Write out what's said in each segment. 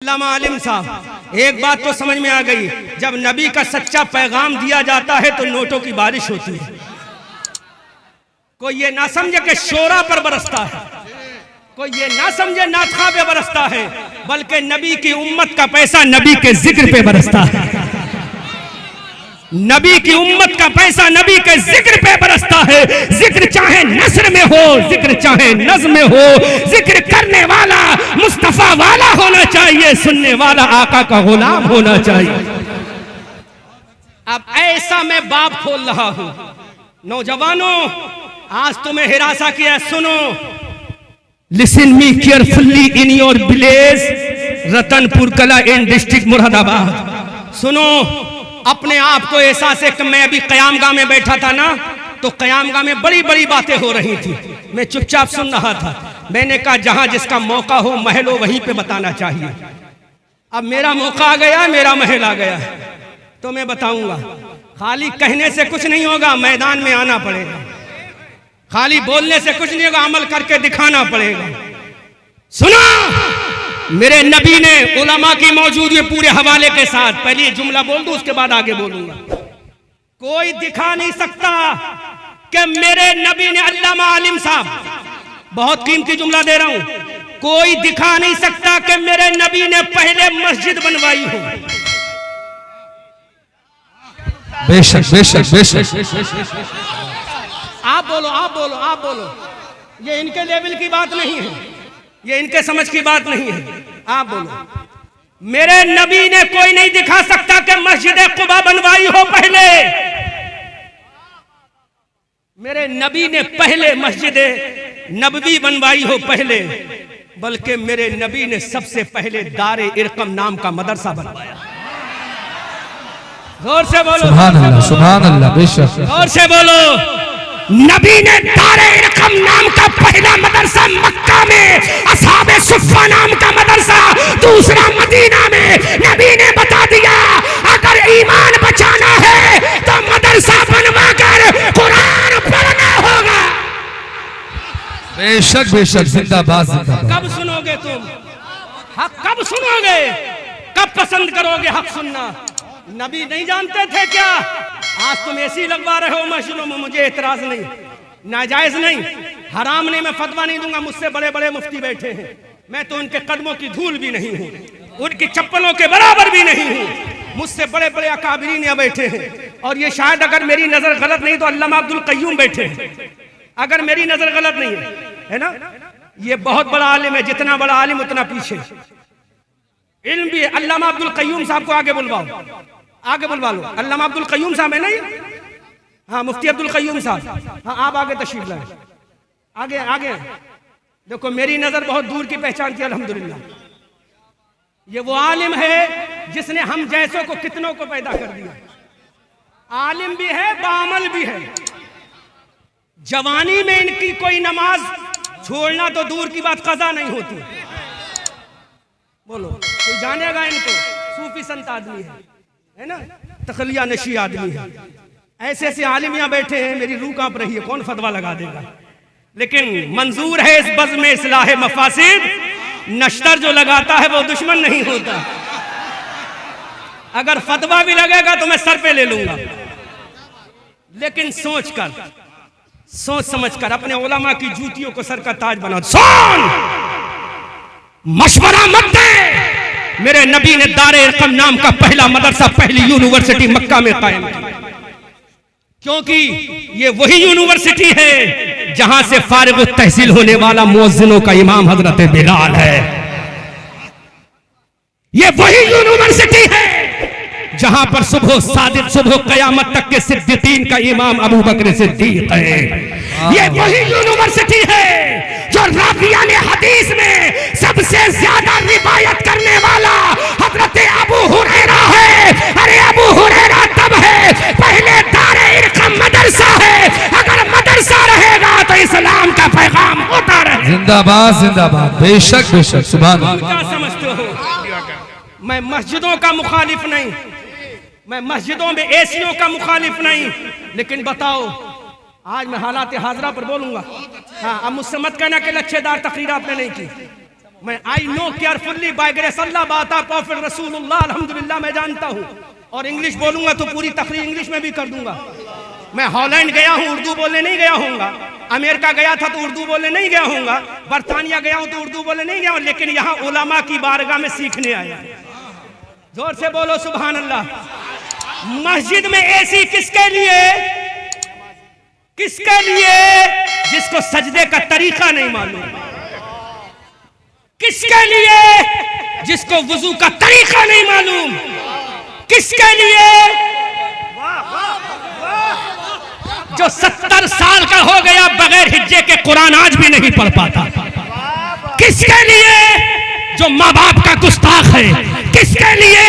अल्लामा आलिम साहब, एक बात तो समझ में आ गई, जब नबी का सच्चा पैगाम दिया जाता है तो नोटों की बारिश होती है। कोई ये ना समझे कि शोरा पर बरसता है, कोई ये ना समझे नाथखा पे बरसता है, बल्कि नबी की उम्मत का पैसा नबी के जिक्र पे बरसता है। नबी की उम्मत का पैसा नबी के जिक्र पे बरसता है। जिक्र चाहे नस्र में हो, जिक्र चाहे नज़्म में हो, जिक्र करने वाला मुस्तफा वाला होना चाहिए, सुनने वाला आका का गुलाम होना चाहिए। अब ऐसा मैं बाप खोल रहा हूं, नौजवानों आज तुम्हें हिरासा किया, सुनो। Listen me carefully in your village Ratanpur कला इन डिस्ट्रिक्ट मुरादाबाद। सुनो, अपने आप को एहसास है कि मैं अभी कयामगाह में बैठा था ना, तो कयामगाह में बड़ी बड़ी बातें हो रही थी, मैं चुपचाप सुन रहा था। मैंने कहा जहां जिसका मौका हो, महल हो, वहीं पे बताना चाहिए। अब मेरा मौका आ गया, मेरा महल आ गया, तो मैं बताऊंगा। खाली कहने से कुछ नहीं होगा, मैदान में आना पड़ेगा। खाली बोलने से कुछ नहीं होगा, अमल करके दिखाना पड़ेगा। सुनो, मेरे नबी ने उलमा की मौजूदगी पूरे हवाले के साथ, पहले ये जुमला बोल दूं उसके बाद आगे बोलूंगा। कोई दिखा नहीं सकता कि मेरे नबी ने, अल्लामा आलिम साहब बहुत कीमती जुमला दे रहा हूं, कोई दिखा नहीं सकता कि मेरे नबी ने पहले मस्जिद बनवाई हो। बेशक बेशक बेशक। आप बोलो, आप बोलो, आप बोलो। ये इनके लेवल की बात नहीं है, ये इनके समझ की बात नहीं है। आप बोलो, मेरे नबी ने कोई नहीं दिखा सकता कि मस्जिद कुबा बनवाई हो पहले। मेरे नबी ने पहले मस्जिद नबवी बनवाई हो पहले, बल्कि मेरे नबी ने सबसे पहले दारे इरकम नाम का मदरसा बनवाया। जोर से बोलो, सुभान अल्लाह, सुभान अल्लाह, बेशक। जोर से बोलो, नबी ने दारे इरकम नाम का पहला मदरसा मक्का में, असहाबे सुफ़ा नाम का मदरसा दूसरा मदीना में। नबी ने बता दिया अगर ईमान बचाना है तो मदरसा बनवाकर कुरान पढ़ना होगा। बेशक बेशक, जिंदाबाद जिंदाबाद। कब सुनोगे तुम हक? कब सुनोगे? कब पसंद करोगे हक सुनना? नबी नहीं जानते थे क्या? आज तुम ऐसी लगवा रहे हो मस्जिदों में, मुझे एतराज नहीं, नाजायज नहीं, हराम नहीं, मैं फतवा नहीं दूंगा। मुझसे बड़े बड़े मुफ्ती बैठे हैं, मैं तो उनके कदमों की धूल भी नहीं हूँ, उनकी चप्पलों के बराबर भी नहीं हूँ। मुझसे बड़े बड़े अकाबिरीन यहाँ बैठे हैं, और ये शायद अगर मेरी नजर गलत नहीं तो अल्लामा अब्दुल कय्यूम बैठे हैं, अगर मेरी नजर गलत नहीं है ना। ये बहुत बड़ा आलिम है, जितना बड़ा आलिम उतना पीछे। इल्म भी अल्लामा अब्दुल कय्यूम साहब को आगे बुलवाओ, आगे बुलवा लो। अल्लामा अब्दुल कय्यूम साहब है नहीं? हाँ, मुफ्ती अब्दुल कय्यूम साहब, हाँ आप आगे तशरीफ लाए, आगे आगे। देखो मेरी नजर बहुत दूर की पहचान की, अल्हम्दुलिल्लाह। ये वो आलिम है जिसने हम जैसों को कितनों को पैदा कर दिया। आलिम भी है, बामल भी है। जवानी में इनकी कोई नमाज छोड़ना तो दूर की बात, कज़ा नहीं होती। बोलो, कोई जानेगा इनको? सूफी संत आदमी है ना, तखलिया नशी आदमी है। ऐसे ऐसे आलिम यहाँ बैठे हैं, मेरी रूह कांप रही है, कौन फतवा लगा देगा? लेकिन मंजूर है इस बज़्म में इस्लाह मफासिद, नश्तर जो लगाता है वो दुश्मन नहीं होता। अगर फतवा भी लगेगा तो मैं सर पे ले लूंगा, लेकिन सोच कर, सोच समझ कर अपने उलमा की जूतियों को सर का ताज बना। सुन, मशवरा मत दे। मेरे नबी ने दारे इरकम नाम का पहला मदरसा, पहली यूनिवर्सिटी मक्का में कायम की, क्योंकि ये वही यूनिवर्सिटी है जहां से फारिग तहसील होने वाला मुअज्जिनों का इमाम हजरत बिलाल है। ये वही यूनिवर्सिटी है जहां पर सुबह सादिक, सुबह कयामत तक के सिद्दीकीन का इमाम अबू बकर सिद्दीक है। ये वही यूनिवर्सिटी है जो राबिया ने हदीस में सबसे ज्यादा रिवायत करने वाला हजरत अबू हुरैरा है। अरे अबू हुरैरा तब है, पहले दारे इरकम मदरसा है। अगर मदरसा रहेगा तो इस्लाम का पैगाम होता रहे। जिंदाबाद जिंदाबाद, बेशक बेशक, सुभान अल्लाह। क्या समझते हो? मैं मस्जिदों का मुखालिफ नहीं, मैं मस्जिदों में एसियों का मुखालिफ नहीं, लेकिन बताओ आज मैं हालात हाजरा पर बोलूंगा। हाँ, अब मुझसे मत कहना कि लच्छेदार तकरीर आपने नहीं की। मैं I know carefully by grace Allah बाता प्रॉफिट रसूलुल्लाह अल्हम्दुलिल्लाह मैं जानता हूँ, और इंग्लिश बोलूंगा तो पूरी तकरीर इंग्लिश में भी कर दूंगा। मैं हॉलैंड गया हूँ, उर्दू बोलने नहीं गया हूँगा। अमेरिका गया था तो उर्दू बोलने नहीं गया हूँगा। बरतानिया गया हूँ तो उर्दू बोलने नहीं गया हूँ, लेकिन यहाँ उलमा की बारगाह में सीखने आया। जोर से बोलो सुभान अल्लाह। मस्जिद में एसी किसके लिए? किसके लिए? जिसको सजदे का तरीका नहीं मालूम। किसके लिए? जिसको वुजू का तरीका नहीं मालूम। किसके लिए? जो 70 साल का हो गया बगैर हिज्जे के कुरान आज भी नहीं पढ़ पाता। किसके लिए? जो माँ बाप का गुस्ताख है। किसके लिए?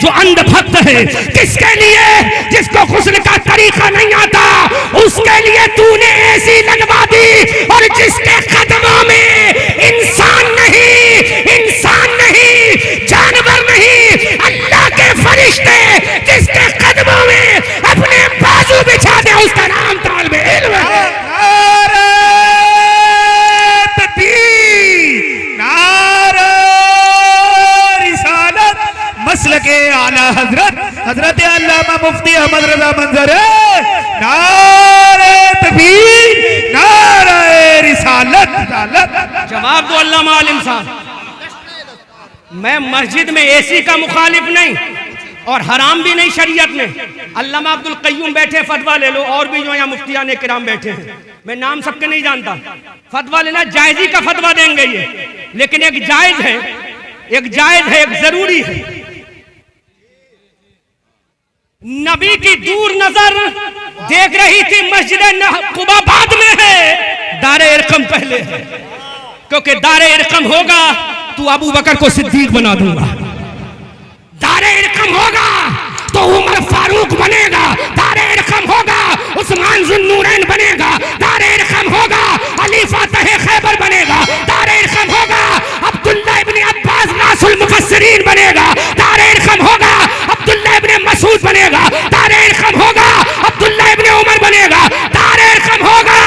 जो अंधभक्त है। किसके लिए? जिसको गुस्ल का तरीका नहीं आता, उसके लिए तूने ऐसी लगवा दी। और जिसके कदमों में इंसान नहीं, जानवर नहीं, अल्लाह के फरिश्ते जिसके कदमों में अपने बाजू बिछा दे, उसका नाम तालिब इल्म है। मसल के आला हजरत अल्लामा मुफ्ती अहमद रजा मंजर नारे तकबीर, नारे रिसालत। जवाब दो अल्लामा आलिम साहब। मैं मस्जिद में एसी का मुखालिफ नहीं और हराम भी नहीं शरीयत में। अल्लामा अब्दुल कय्यूम बैठे, फतवा ले लो, और भी जो यहाँ मुफ्तियान किराम बैठे हैं, मैं नाम सबके नहीं जानता। फतवा लेना जायजी का फतवा देंगे ये, लेकिन एक जायज है, एक जरूरी है। नबी की दूर नजर देख रही थी मस्जिद कुबा बाद में है, दारे इरकम पहले है, क्योंकि दारे इरकम होगा तो अबू बकर को सिद्दीक बना दूंगा। दारे इरकम होगा तो उमर फारूक बनेगा। दारे इरकम होगा उस्मान जुन्नूरैन बनेगा। दारे इरकम होगा अली फातह खैबर बनेगा। दारे इरकम होगा अब्दुल्ला इब्ने अब्बास नासुल मुफस्सिरीन बनेगा। दारे इरकम होगा अब्दुल्ला इब्ने मसूद बनेगा। दारे इरकम होगा अब्दुल्ला इब्ने उमर बनेगा। दारे इरकम होगा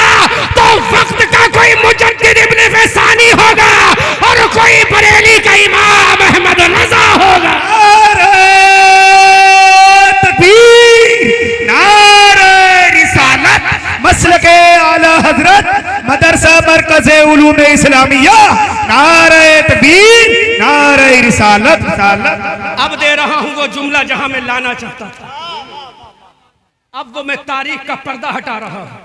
तो वक्त का कोई मुजद्दिद इब्ने फैसानी होगा और कोई बरेली का इमाम अहमद रजा होगा। मसल के आला हजरत मदरसा मरकज़ उलूम इस्लामिया नारे तकबीर, नारे रिसालत। अब दे रहा हूं वो जुमला जहां मैं लाना चाहता था। अब वो मैं तारीख का पर्दा हटा रहा हूं।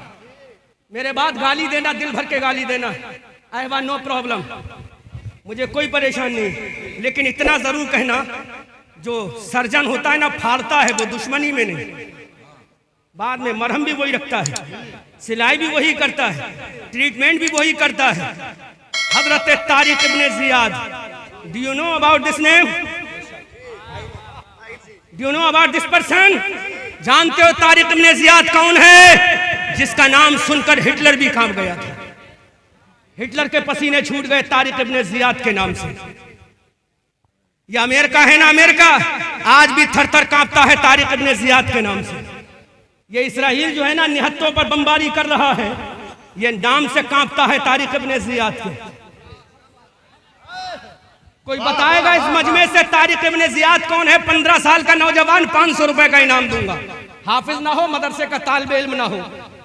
मेरे बाद गाली देना, दिल भर के गाली देना, आई हैव नो प्रॉब्लम, मुझे कोई परेशानी नहीं। लेकिन इतना जरूर कहना, जो सर्जन होता है ना, फाड़ता है, वो दुश्मनी में नहीं, बाद में मरहम भी वही रखता है, सिलाई भी वही करता है, ट्रीटमेंट भी वही करता है। हजरत Tariq ibn Ziyad, do you know about this name? Do you know about this person? जानते हो तारिक इब्ने जियाद कौन है? जिसका नाम सुनकर हिटलर भी कांप गया था। हिटलर के पसीने छूट गए तारिक इब्ने जियाद के नाम से। ये अमेरिका है ना, अमेरिका आज भी थर थर कांपता है तारिक इब्ने जियाद के नाम से। ये इसराइल जो है ना, निहत्तों पर बमबारी कर रहा है, ये नाम से कांपता है तारिक इब्ने जियाद के। कोई बताएगा इस मजमे से तारिक इब्ने जियाद कौन है? 15 साल का नौजवान, 500 रुपए का इनाम दूंगा। हाफिज ना हो, मदरसे का तालिब इल्म ना हो,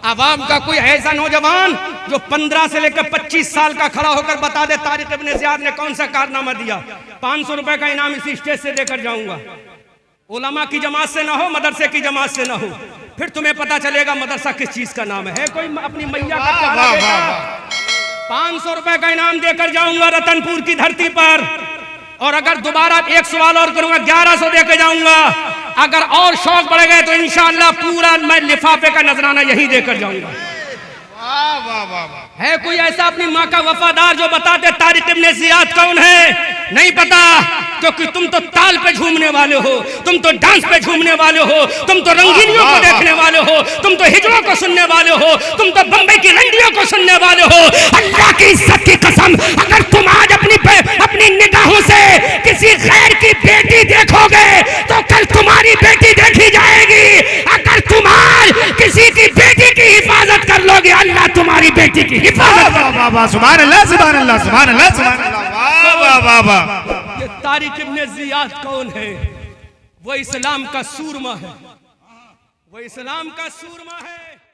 आवाम का कोई ऐसा नौजवान जो 15 से लेकर 25 साल का खड़ा होकर बता दे तारिक इब्ने जियाद ने कौन सा कारनामा दिया, 500 रुपए का इनाम इसी स्टेज से देकर जाऊंगा। उलमा की जमात से ना हो, मदरसे की जमात से ना हो, फिर तुम्हें पता चलेगा मदरसा किस चीज का नाम है। कोई अपनी मैया का 500 रुपए का इनाम देकर जाऊंगा रतनपुर की धरती पर। और अगर दोबारा एक सवाल और करूंगा, 1100 देकर जाऊंगा। अगर और शौक बढ़ गए तो इंशाअल्लाह पूरा मैं लिफाफे का नजराना यहीं देकर जाऊंगा। है कोई ऐसा अपनी माँ का वफादार जो बताते तारिक इब्ने जियाद कौन है? नहीं पता, क्योंकि तुम तो ताल पे झूमने वाले हो, तुम तो डांस पे झूमने वाले हो, तुम तो रंगीनियों को देखने वाले हो, तुम तो हिजड़ों को सुनने वाले हो, तुम तो बम्बई की रंडियों को सुनने वाले हो। अल्लाह की इज्जत की कसम, अगर तुम आज अपनी निगाहों से किसी गैर की बेटी देखोगे तो कल तुम्हारी बेटी देखी जाएगी। अगर तुम आज किसी की बेटी की हिफाजत कर लोगे, अल्लाह तुम्हारी बेटी की हिफाजत। सुभान अल्लाह, सुभान अल्लाह, सुभान अल्लाह, सुभान अल्लाह। वाह वाह। ये तारिक इब्ने जियाद कौन है? वो इस्लाम का सूरमा है, वो इस्लाम का सूरमा है।